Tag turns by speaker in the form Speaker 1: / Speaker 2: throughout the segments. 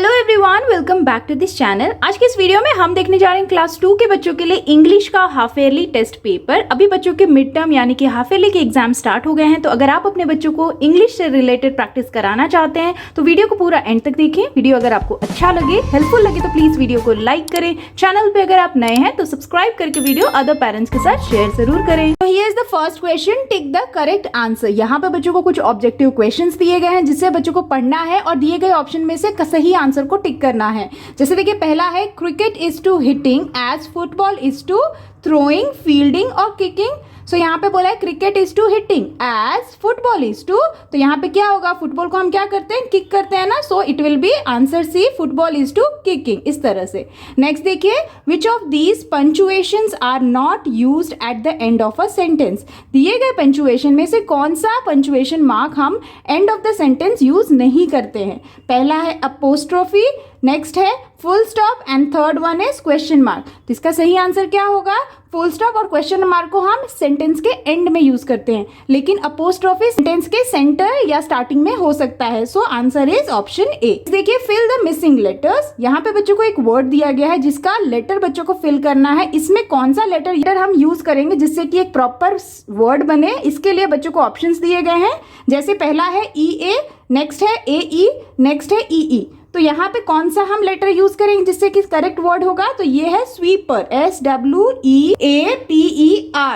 Speaker 1: Hello everyone, welcome back to this channel. आज के इस वीडियो में हम देखने जा रहे हैं क्लास 2 के बच्चों के लिए इंग्लिश का हाफ ईयरली टेस्ट पेपर। अभी बच्चों के मिड टर्म यानी कि हाफ ईयरली के एग्जाम स्टार्ट हो गए हैं, तो अगर आप अपने बच्चों को इंग्लिश से रिलेटेड प्रैक्टिस कराना चाहते हैं तो वीडियो को पूरा एंड तक देखें। वीडियो अगर आपको अच्छा लगे, हेल्पफुल लगे तो प्लीज वीडियो को लाइक करें। चैनल पे अगर आप नए हैं तो सब्सक्राइब करके वीडियो अदर पेरेंट्स के साथ शेयर जरूर करें। तो here is the first question, tick the correct answer. यहाँ पे बच्चों को कुछ ऑब्जेक्टिव क्वेश्चंस दिए गए हैं जिससे बच्चों को पढ़ना है और दिए गए ऑप्शन में से सही आंसर को टिक करना है। जैसे देखिए, पहला है cricket is to hitting as football is to throwing, fielding और किकिंग। सो यहाँ पे बोला है cricket is to hitting as football is to, तो यहाँ पे क्या होगा, फुटबॉल को हम क्या करते हैं, किक करते हैं ना। So it will be answer C, football is to kicking, इस तरह से। नेक्स्ट देखिए, which of these punctuations are not used at the end of a sentence. दिए गए पंचुएशन में से कौन सा पंचुएशन मार्क हम end of the sentence use नहीं करते हैं। पहला है अपोस्ट्रोफी, नेक्स्ट है full stop and third one is question mark. तो इसका सही आंसर क्या होगा, फुल स्टॉप और क्वेश्चन मार्क को हम सेंटेंस के एंड में यूज करते हैं, लेकिन अपोस्ट्रोफी सेंटेंस के सेंटर या स्टार्टिंग में हो सकता है। So answer is option A. देखिए, फिल द मिसिंग लेटर्स। यहाँ पे बच्चों को एक वर्ड दिया गया है जिसका लेटर बच्चों को फिल करना है। इसमें कौन सा लेटर हम यूज करेंगे जिससे कि एक प्रॉपर वर्ड बने, इसके लिए बच्चों को ऑप्शंस दिए गए हैं। जैसे पहला है ई ए, नेक्स्ट है ए ई, नेक्स्ट है ई ई। तो यहाँ पे कौन सा हम लेटर यूज करेंगे जिससे कि करेक्ट वर्ड होगा, तो ये है स्वीपर, SWEAPER,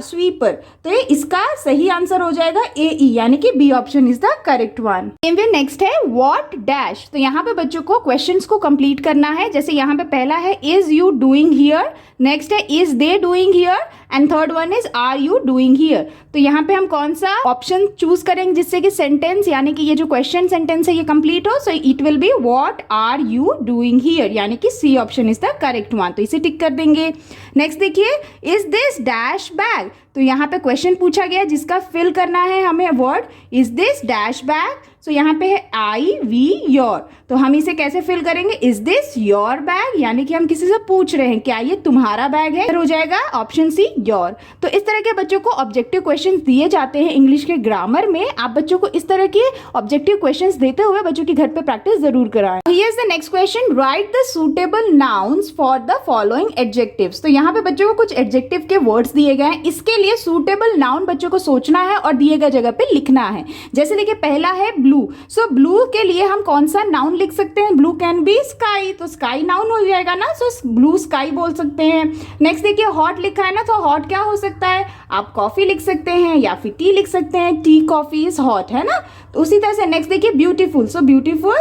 Speaker 1: स्वीपर। तो ये इसका सही आंसर हो जाएगा AE, यानी कि B option is the correct one. Next है व्हाट डैश। तो यहाँ पे बच्चों को क्वेश्चंस को कंप्लीट करना है। जैसे यहाँ पे पहला है is you doing here, next है is they doing here and third one is are you doing here. तो यहाँ पे हम कौन सा ऑप्शन चूज करेंगे जिससे कि सेंटेंस यानी कि ये जो क्वेश्चन सेंटेंस है ये कंप्लीट हो। So it will be what are you doing here, यानी कि C option is the correct one, तो इसे टिक कर देंगे। नेक्स्ट देखिए, इज दिस डैश बैग। तो यहाँ पे क्वेश्चन पूछा गया जिसका फिल करना है हमें word is this dash bag. So यहाँ पे है आई वी योर, तो हम इसे कैसे फिल करेंगे, इज दिस योर बैग, यानी कि हम किसी से पूछ रहे हैं क्या ये तुम्हारा बैग है, हो जाएगा ऑप्शन सी योर। तो इस तरह के बच्चों को ऑब्जेक्टिव क्वेश्चंस दिए जाते हैं इंग्लिश के ग्रामर में। आप बच्चों को इस तरह के ऑब्जेक्टिव क्वेश्चंस देते हुए बच्चों की घर पे प्रैक्टिस जरूर कराएं। Here is the next question, right the suitable nouns for the following adjectives. तो यहाँ पे बच्चों को कुछ एडजेक्टिव के वर्ड्स दिए गए हैं, इसके लिए सुटेबल नाउन बच्चों को सोचना है और दिए गए जगह पे लिखना है। जैसे देखिए, पहला है ब्लू। सो ब्लू के लिए हम कौन सा नाउन लिख सकते हैं, ब्लू कैन बी स्काई, तो स्काई नाउन हो जाएगा ना। सो ब्लू स्काई बोल सकते हैं। नेक्स्ट देखिए, हॉट लिखा है ना, तो हॉट क्या हो सकता है, आप कॉफी लिख सकते हैं या फिर टी लिख सकते हैं, टी कॉफी इज हॉट, है ना। तो उसी तरह से नेक्स्ट देखिए, ब्यूटीफुल। सो ब्यूटीफुल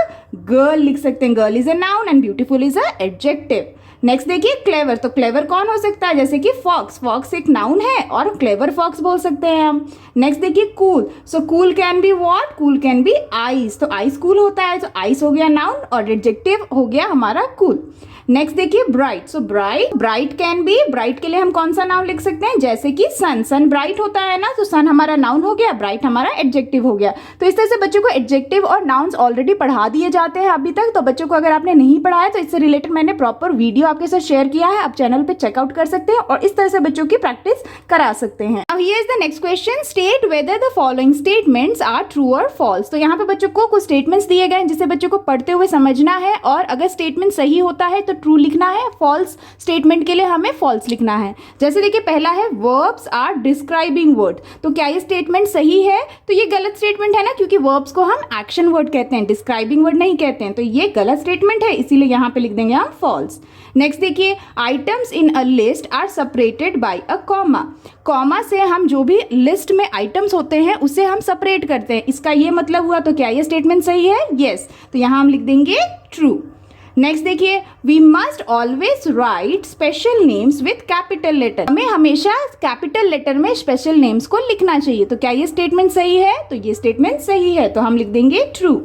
Speaker 1: गर्ल लिख सकते हैं, girl is a noun and beautiful is a adjective. Next देखिए, क्लेवर। तो क्लेवर कौन हो सकता है, जैसे कि फॉक्स, फॉक्स एक नाउन है और क्लेवर फॉक्स बोल सकते हैं हम। नेक्स्ट देखिए, cool. So cool can be what, cool can be ice, तो आइस कूल होता है, तो आइस हो गया नाउन और एडजेक्टिव हो गया हमारा कूल। नेक्स्ट देखिए, bright. So bright, bright can be, bright के लिए हम कौन सा नाउन लिख सकते हैं, जैसे कि सन, सन ब्राइट होता है ना, तो सन हमारा नाउन हो गया, ब्राइट हमारा एडजेक्टिव हो गया। तो इस तरह से बच्चों को एडजेक्टिव और नाउन्स ऑलरेडी पढ़ा दिए जाते हैं अभी तक। तो बच्चों को अगर आपने नहीं पढ़ा है तो इससे रिलेटेड मैंने प्रॉपर वीडियो आपके साथ शेयर किया है, आप चैनल पे चेकआउट कर सकते हैं और इस तरह से बच्चों की प्रैक्टिस करा सकते हैं। अब here is the next question, state whether the following statements are true और फॉल्स। तो यहाँ पे बच्चों को कुछ स्टेटमेंट्स दिए गए हैं जिसे बच्चों को पढ़ते हुए समझना है, और अगर स्टेटमेंट सही होता है तो ट्रू लिखना है, फॉल्स स्टेटमेंट के लिए हमें फॉल्स लिखना है। जैसे देखिए, पहला है वर्ब्स आर डिस्क्राइबिंग वर्ड। तो क्या ये स्टेटमेंट सही है, तो ये गलत स्टेटमेंट है ना, क्योंकि वर्ब्स को हम एक्शन वर्ड कहते हैं, डिस्क्राइबिंग वर्ड नहीं कहते हैं, तो ये गलत स्टेटमेंट है, इसीलिए यहाँ पे लिख देंगे हम फॉल्स। नेक्स्ट देखिए, items in a list are separated by a comma. Comma से हम जो भी लिस्ट में आइटम्स होते हैं उसे हम सेपरेट करते हैं, इसका ये मतलब हुआ। तो क्या ये स्टेटमेंट सही है, यस, तो यहाँ हम लिख देंगे ट्रू। नेक्स्ट देखिए, we must always write special names with capital letter. हमें हमेशा कैपिटल लेटर में स्पेशल नेम्स को लिखना चाहिए। तो क्या ये स्टेटमेंट सही है, तो ये स्टेटमेंट सही है, तो हम लिख देंगे ट्रू।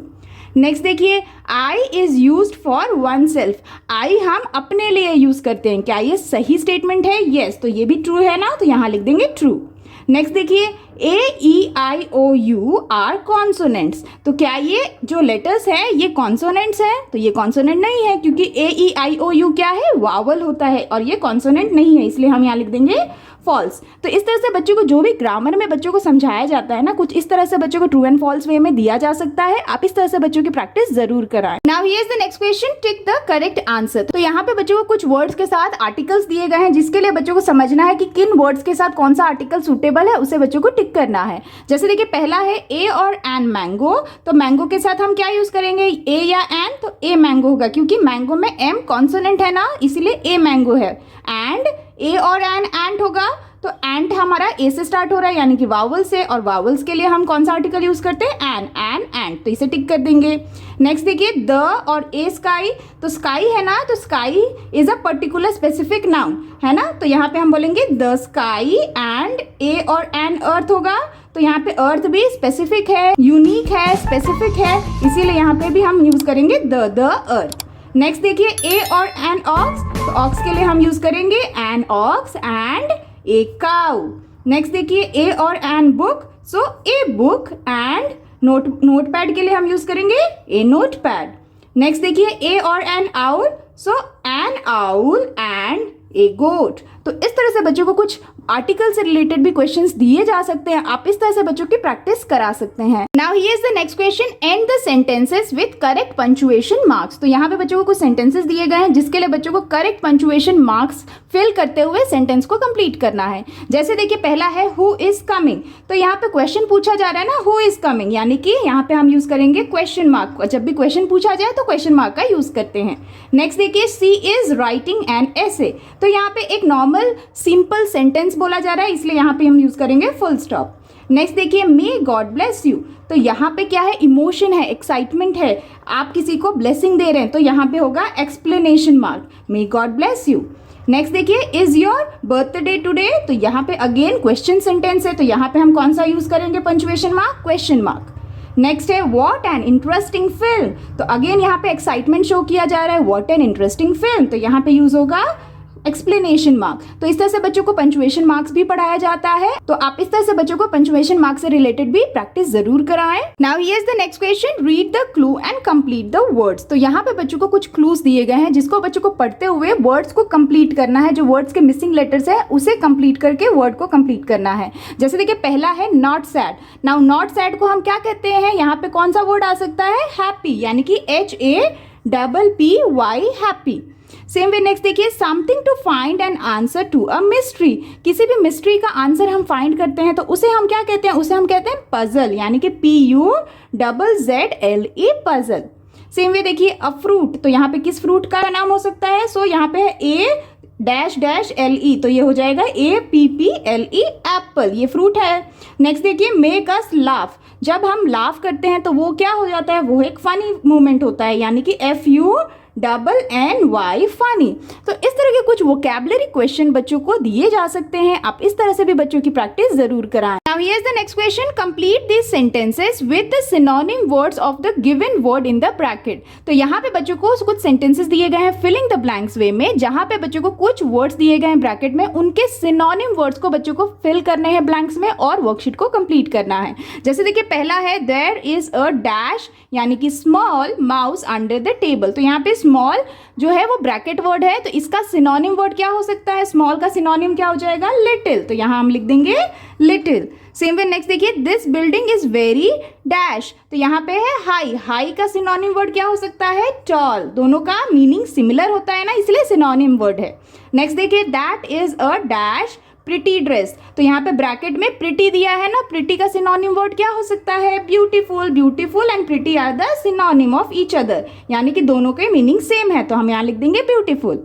Speaker 1: नेक्स्ट देखिए, I is used for one self. I हम अपने लिए यूज करते हैं, क्या ये सही स्टेटमेंट है, यस, तो ये भी ट्रू है ना, तो यहाँ लिख देंगे ट्रू। नेक्स्ट देखिए, AEIOU आर कॉन्सोनेंट्स। तो क्या ये जो लेटर्स है ये कॉन्सोनेंट्स है, तो ये कॉन्सोनेंट नहीं है, क्योंकि AEIOU क्या है, वावल होता है और ये कॉन्सोनेंट नहीं है, इसलिए हम यहाँ लिख देंगे फॉल्स। तो इस तरह से बच्चों को जो भी ग्रामर में बच्चों को समझाया जाता है ना, कुछ इस तरह से बच्चों को ट्रू एंड फॉल्स वे में दिया जा सकता है। आप इस तरह से बच्चों की प्रैक्टिस जरूर कराएं। Now here is the next question, tick the correct answer. तो यहाँ पे बच्चों को कुछ वर्ड्स के साथ आर्टिकल्स दिए गए हैं, जिसके लिए बच्चों को समझना है कि किन वर्ड्स के साथ कौन सा आर्टिकल सुटेबल है, उसे बच्चों को टिक करना है। जैसे देखिए पहला है ए और एन मैंगो, तो मैंगो के साथ हम क्या यूज करेंगे, ए या एन, तो ए मैंगो होगा क्योंकि मैंगो में एम कॉन्सोनेंट है ना, इसलिए ए मैंगो है। एंड ए और एन एंट होगा, तो एंट हमारा ए से स्टार्ट हो रहा है यानी कि वावल से, और वावल्स के लिए हम कौन सा आर्टिकल यूज करते हैं, एन एंट, तो इसे टिक कर देंगे। नेक्स्ट देखिए द और ए स्काई, तो स्काई है ना, तो sky is a particular specific noun है ना, तो यहाँ पे हम बोलेंगे द स्काई, एंड ए और एन अर्थ होगा, तो यहाँ पे अर्थ भी स्पेसिफिक है, यूनिक है, स्पेसिफिक है, इसीलिए यहाँ पे भी हम यूज करेंगे द अर्थ। नेक्स्ट देखिए ए और एन ऑक्स, तो ऑक्स के लिए हम यूज करेंगे an ox and a cow. Next देखिए ए और an book, so a book and notepad के लिए हम यूज करेंगे ए नोटपैड। नेक्स्ट देखिए ए और an owl, so an owl and a goat. तो इस तरह से बच्चों को कुछ आर्टिकल से रिलेटेड भी क्वेश्चंस दिए जा सकते हैं, आप इस तरह से बच्चों की प्रैक्टिस करा सकते हैं। Now here is the next question, and the sentences with correct punctuation marks. तो यहाँ पे बच्चों को कुछ सेंटेंसेस दिए गए हैं, जिसके लिए बच्चों को करेक्ट पंक्चुएशन मार्क्स फिल करते हुए सेंटेंस को कंप्लीट करना है। जैसे देखिए पहला है हु इज कमिंग, तो यहाँ पे क्वेश्चन पूछा जा रहा है ना, हु इज कमिंग, यानी कि यहाँ पे हम यूज करेंगे क्वेश्चन मार्क, जब भी क्वेश्चन पूछा जाए तो क्वेश्चन मार्क का यूज करते हैं। नेक्स्ट देखिए सी इज राइटिंग एन एसे, तो यहाँ पे एक नॉर्मल सिंपल सेंटेंस बोला जा रहा है, इसलिए यहाँ पे हम यूज करेंगे फुल स्टॉप। नेक्स्ट देखिए मे गॉड ब्लेस यू, तो यहाँ पे क्या है, इमोशन है, एक्साइटमेंट है, आप किसी को ब्लेसिंग दे रहे हैं, तो यहाँ पे होगा explanation mark, may God bless you. Next देखिए इज योर बर्थडे टुडे, तो यहाँ पे अगेन क्वेश्चन सेंटेंस है, तो यहाँ पे हम कौन सा यूज करेंगे punctuation mark, question mark. Next है व्हाट एन इंटरेस्टिंग फिल्म, तो अगेन यहाँ पे एक्साइटमेंट शो किया जा रहा है, व्हाट एन इंटरेस्टिंग फिल्म, तो यहाँ पे यूज होगा एक्सप्लेनेशन मार्क। तो इस तरह से बच्चों को पंक्चुएशन मार्क्स भी पढ़ाया जाता है, तो आप इस तरह से बच्चों को पंक्चुएशन मार्क्स से रिलेटेड भी प्रैक्टिस जरूर कराएं। Now here is the next question, read the clue and complete the words. तो यहाँ पे बच्चों को कुछ क्लूज दिए गए हैं, जिसको बच्चों को पढ़ते हुए वर्ड्स को कंप्लीट करना है, जो वर्ड्स के मिसिंग लेटर्स है उसे कंप्लीट करके वर्ड को कंप्लीट करना है। जैसे देखिए पहला है not sad, now not sad को हम क्या कहते हैं, यहाँ पे कौन सा वर्ड आ सकता है, हैप्पी, यानी कि HAPPY happy. Same way next देखिए something to find an answer to a mystery, किसी भी मिस्ट्री का आंसर हम फाइंड करते हैं तो उसे हम क्या कहते हैं, उसे हम कहते हैं पजल, यानी कि PUZZLE पजल। सेम वे देखिए अ फ्रूट, तो यहाँ पे किस फ्रूट का नाम हो सकता है, सो यहाँ पे है A-LE, तो ये हो जाएगा APPLE एप्पल, ये फ्रूट है। नेक्स्ट देखिए मेक अस लाफ, जब हम लाफ करते हैं तो वो क्या हो जाता है, वो एक फनी मोमेंट होता है, यानी कि FUNNY फनी। तो इस तरह के कुछ वोकैबुलरी क्वेश्चन बच्चों को दिए जा सकते हैं, आप इस तरह से भी बच्चों की प्रैक्टिस जरूर कराएं। Now here is the next question, complete this sentences with the synonym words of the given word in the bracket. तो यहाँ पे बच्चों को कुछ सेंटेंसेस दिए गए हैं फिलिंग द ब्लैंक्स वे में, जहां पे बच्चों को कुछ वर्ड्स दिए गए हैं ब्रैकेट में, उनके सिनोनिम वर्ड्स को बच्चों को फिल करने हैं ब्लैंक्स में और वर्कशीट को कंप्लीट करना है। जैसे देखिए पहला है देयर इज अ डैश, यानी कि small mouse under the table, तो यहाँ पे स्मॉल जो है वो ब्रैकेट वर्ड है, तो इसका सिनोनिम वर्ड क्या हो सकता है, स्मॉल का सिनोनिम क्या हो जाएगा, लिटिल, तो यहाँ हम लिख देंगे लिटिल। सेम वे नेक्स्ट देखिए this building is very dash, तो यहाँ पे है हाई, हाई का सिनोनिम वर्ड क्या हो सकता है, टॉल, दोनों का मीनिंग सिमिलर होता है ना, इसलिए सिनोनिम वर्ड है। नेक्स्ट देखिए that is a dash pretty dress, तो यहाँ पे ब्रैकेट में प्रिटी दिया है ना, प्रिटी का सिनोनिम वर्ड क्या हो सकता है, beautiful, beautiful and pretty are the synonym of each other, यानी कि दोनों के मीनिंग सेम है, तो हम यहाँ लिख देंगे ब्यूटीफुल।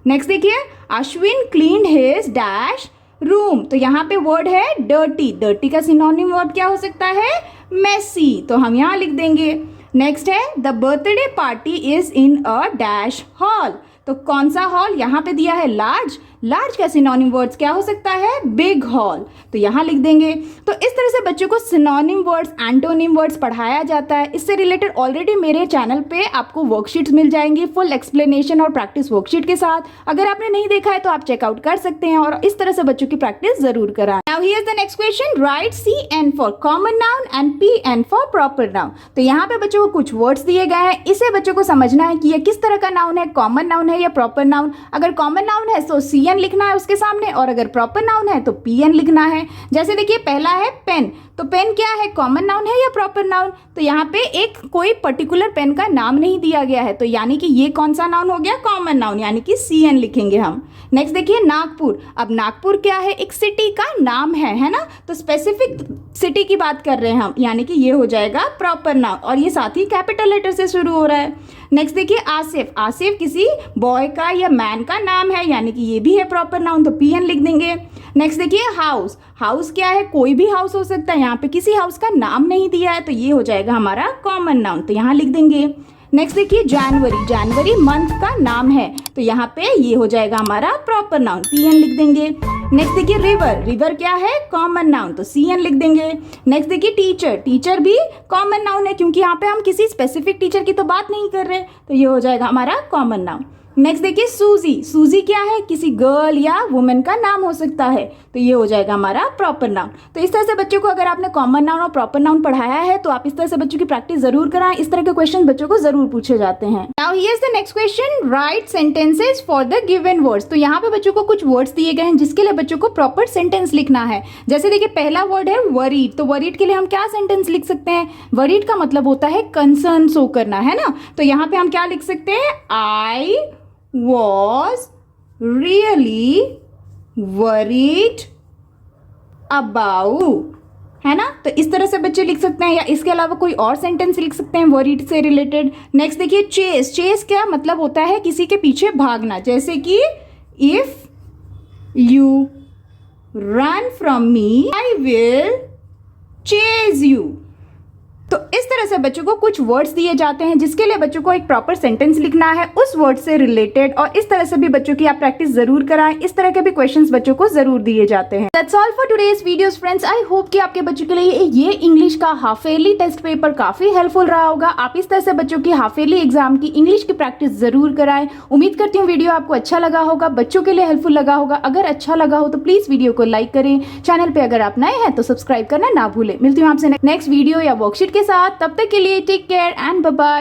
Speaker 1: नेक्स्ट देखिए Ashwin cleaned his dash room, तो यहाँ पे वर्ड है डर्टी, डर्टी का सिनोनिम वर्ड क्या हो सकता है, मेसी, तो हम यहाँ लिख देंगे। नेक्स्ट है the birthday party is in a dash hall, तो कौन सा हॉल, यहाँ पे दिया है लार्ज, लार्ज का सिनोनिम वर्ड्स क्या हो सकता है, बिग हॉल, तो यहाँ लिख देंगे। तो इस तरह से बच्चों को सिनोनिम वर्ड्स, एंटोनिम वर्ड्स पढ़ाया जाता है। इससे रिलेटेड ऑलरेडी मेरे चैनल पे आपको वर्कशीट्स मिल जाएंगी फुल एक्सप्लेनेशन और प्रैक्टिस वर्कशीट के साथ, अगर आपने नहीं देखा है तो आप चेकआउट कर सकते हैं और इस तरह से बच्चों की प्रैक्टिस जरूर कराएं। Now here is the next question, right CN for common noun and PN for proper noun. तो यहाँ पे बच्चों को कुछ वर्ड्स दिए गए हैं, इसे बच्चों को समझना है कि ये किस तरह का नाउन है, कॉमन नाउन है है या प्रॉपर नाउन। अगर कॉमन नाउन है तो CN लिखना है उसके सामने, और अगर प्रॉपर नाउन है तो PN लिखना है। जैसे देखिए पहला है पेन, तो पेन क्या है, कॉमन नाउन है या प्रॉपर नाउन? तो यहाँ पे एक कोई पर्टिकुलर पेन का नाम नहीं दिया गया है, तो यानी कि ये कौन सा नाउन हो गया, कॉमन नाउन, यानी कि CN लिखेंगे हम। नेक्स्ट देखिए नागपुर, अब नागपुर क्या है, एक सिटी का नाम है ना, तो स्पेसिफिक सिटी की बात कर रहे हैं हम, यानी कि ये हो जाएगा प्रॉपर नाउन, और ये साथ ही कैपिटल लेटर से शुरू हो रहा है। नेक्स्ट देखिए आसिफ, आसिफ किसी बॉय का या मैन का नाम है, यानी कि ये भी है प्रॉपर नाउन, तो PN लिख देंगे। नेक्स्ट देखिए हाउस, हाउस क्या है, कोई भी हाउस हो सकता है, यहाँ पे किसी हाउस का नाम नहीं दिया है, तो ये हो जाएगा हमारा कॉमन नाउन, तो यहाँ लिख देंगे। नेक्स्ट देखिए जनवरी, जनवरी मंथ का नाम है, तो यहाँ पे ये हो जाएगा हमारा प्रॉपर नाउन, PN लिख देंगे। नेक्स्ट देखिए रिवर, रिवर क्या है, कॉमन नाउन, तो CN लिख देंगे। नेक्स्ट देखिए टीचर, टीचर भी कॉमन नाउन है, क्योंकि यहाँ पे हम किसी स्पेसिफिक टीचर की तो बात नहीं कर रहे, तो ये हो जाएगा हमारा कॉमन नाउन। नेक्स्ट देखिए सूजी, सूजी क्या है, किसी गर्ल या वुमेन का नाम हो सकता है, तो ये हो जाएगा हमारा प्रॉपर नाउन। तो इस तरह से बच्चों को अगर आपने कॉमन नाउन और प्रॉपर नाउन पढ़ाया है तो आप इस तरह से बच्चों की प्रैक्टिस जरूर कराएं, इस तरह के क्वेश्चन बच्चों को जरूर पूछे जाते हैं। Now here is the next question, right sentences for the given words. तो यहाँ पे बच्चों को कुछ वर्ड्स दिए गए हैं जिसके लिए बच्चों को प्रॉपर सेंटेंस लिखना है। जैसे देखिए पहला वर्ड है वरीड, तो वरीड के लिए हम क्या सेंटेंस लिख सकते हैं, वरीड का मतलब होता है कंसर्न शो करना, है ना, तो यहाँ पे हम क्या लिख सकते हैं, आई was really worried about, है ना, तो इस तरह से बच्चे लिख सकते हैं, या इसके अलावा कोई और सेंटेंस लिख सकते हैं worried से रिलेटेड। नेक्स्ट देखिए चेस, चेस क्या मतलब होता है, किसी के पीछे भागना, जैसे कि if you run from me I will chase you. तो इस तरह से बच्चों को कुछ वर्ड्स दिए जाते हैं जिसके लिए बच्चों को एक प्रॉपर सेंटेंस लिखना है उस वर्ड से रिलेटेड, और इस तरह से भी बच्चों की आप प्रैक्टिस जरूर कराएं, इस तरह के भी क्वेश्चंस बच्चों को जरूर दिए जाते हैं। That's all for today's videos friends, I hope कि आपके बच्चों के लिए ये इंग्लिश का हाफ ईयरली टेस्ट पेपर काफी हेल्पफुल रहा होगा। आप इस तरह से बच्चों की हाफ ईयरली एग्जाम की इंग्लिश की प्रैक्टिस जरूर कराएं। उम्मीद करती हूँ वीडियो आपको अच्छा लगा होगा, बच्चों के लिए हेल्पफुल लगा होगा। अगर अच्छा लगा हो तो प्लीज वीडियो को लाइक करें, चैनल पे अगर आप नए हैं तो सब्सक्राइब करना ना भूलें। मिलती हूँ आपसे नेक्स्ट वीडियो या वर्कशीट के साथ, तब तक के लिए take care and bye bye.